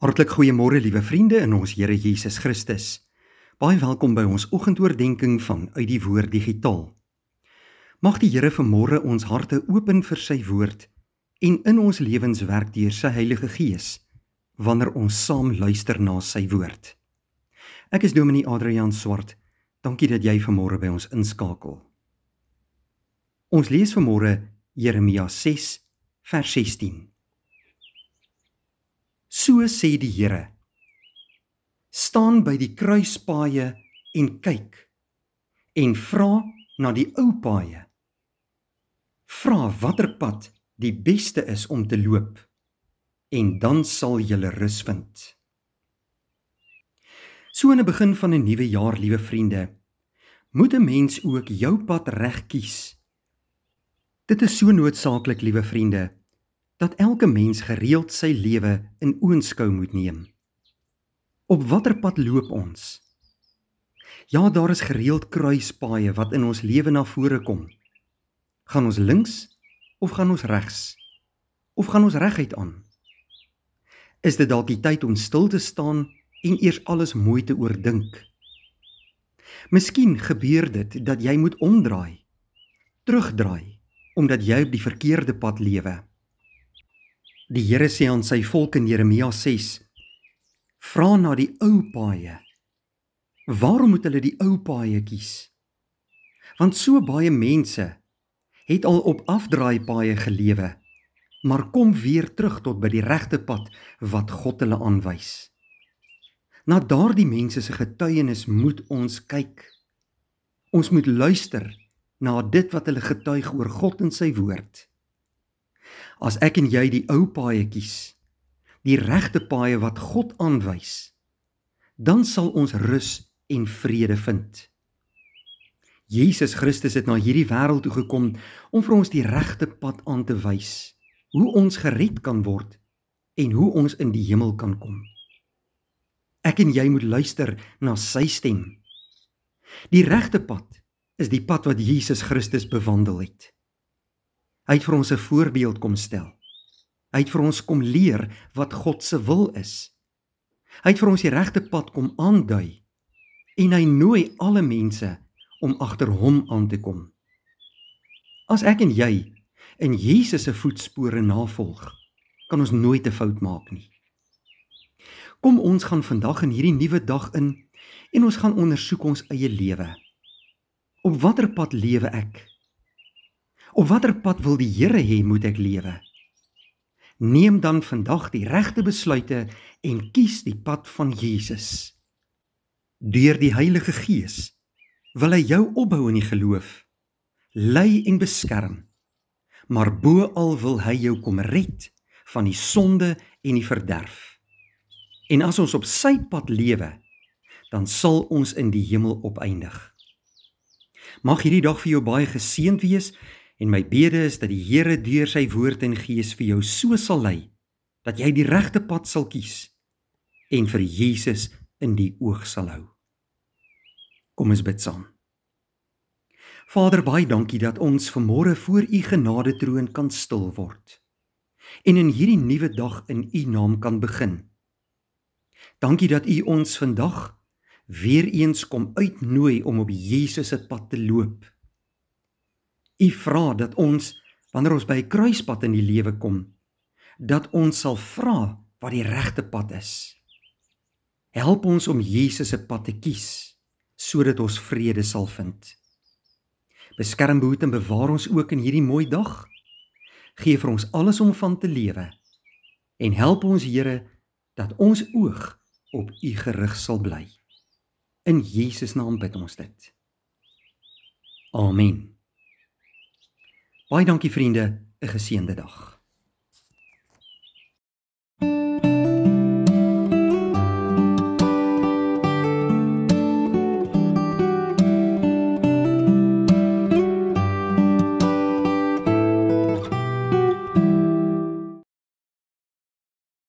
Hartlik goeiemôre liewe vriende in ons Here Jesus Christus. Baie welkom by ons oggendoordenkings van Uit die Woord Digitaal. Mag die Here vanmôre ons harte open vir sy woord en in ons lewens werk deur sy Heilige Gees wanneer ons saam luister na sy woord. Ek is Dominee Adrian Swart. Dankie dat jy vanmôre by ons inskakel. Ons lees vanmôre Jeremia 6 vers 16. So sê die Here, staan by die kruispaaie en kyk, en vra na die ou paaie. Vra watter pad die beste is om te loop, en dan sal julle rus vind. So in die begin van 'n nuwe jaar, liewe vriende, moet 'n mens ook jou pad reg kies. Dit is so noodsaaklik, liewe vriende, dat elke mens gereeld sy lewe in oënskou moet neem. Op watter pad loop ons? Ja, daar is gereeld kruispaaie wat in ons lewe na vore kom. Gaan ons links of gaan ons regs? Of gaan ons reguit aan? Is dit dalk die tyd om stil te staan en eers alles mooi te oordink? Miskien gebeur dit dat jy moet omdraai, terugdraai, omdat jy op die verkeerde pad lewe. Die Here sê aan sy volk in Jeremia 6, vra na die ou paaie. Waarom moet hulle die ou paaie kies? Want so baie mense het al op afdraaipaaie gelewe, maar kom weer terug tot by die regte pad wat God hulle aanwys. Na daardie mense se getuienis moet ons kyk. Ons moet luister na dit wat hulle getuig oor God en sy woord. As ek en jy die ou paaie kies, die regte paaie wat God aanwys, dan sal ons rus en vrede vind. Jesus Christus het na hierdie wêreld toe gekom om vir ons die regte pad aan te wys, hoe ons gered kan word en hoe ons in die hemel kan kom. Ek en jy moet luister na sy stem. Die regte pad is die pad wat Jesus Christus bewandel het. Hy het vir ons 'n voorbeeld kom stel. Hy het vir ons kom leer wat God se wil is. Hy het vir ons die regte pad kom aandui en hy nooi alle mense om agter hom aan te kom. As ek en jy in Jesus se voetspore navolg, kan ons nooit 'n fout maak nie. Kom ons gaan vandag in hierdie nuwe dag in en ons gaan ondersoek ons eie lewe. Op watter pad lewe ek? Op watter pad wil die Here hê moet ek lewe? Neem dan vandag die regte besluite en kies die pad van Jesus. Deur die Heilige Gees wil hy jou opbou in die geloof, lei en beskerm, maar bo-al wil hy jou kom red van die sonde en die verderf. En as ons op sy pad lewe, dan sal ons in die hemel opeindig. Mag hierdie dag vir jou baie geseënd wees, en my bede is dat die Here deur sy woord en gees vir jou so sal lei, dat jy die regte pad sal kies, en vir Jesus in die oog sal hou. Kom ons bid saam. Vader, baie dankie dat ons vanmôre voor u genadetroon kan stil word, en in hierdie nuwe dag in u naam kan begin. Dankie dat u ons vandag weer eens kom uitnooi om op Jesus se pad te loop. U vra dat ons, wanneer ons by 'n kruispad in die lewe kom, dat ons sal vra wat die regte pad is. Help ons om Jesus se pad te kies, sodat ons vrede sal vind. Beskerm, behoed en bewaar ons ook in hierdie mooi dag. Gee vir ons alles om van te lewe. En help ons, Here, dat ons oog op u gerig sal bly. In Jesus naam bid ons dit. Amen. Baie dankie vriende, 'n geseënde dag.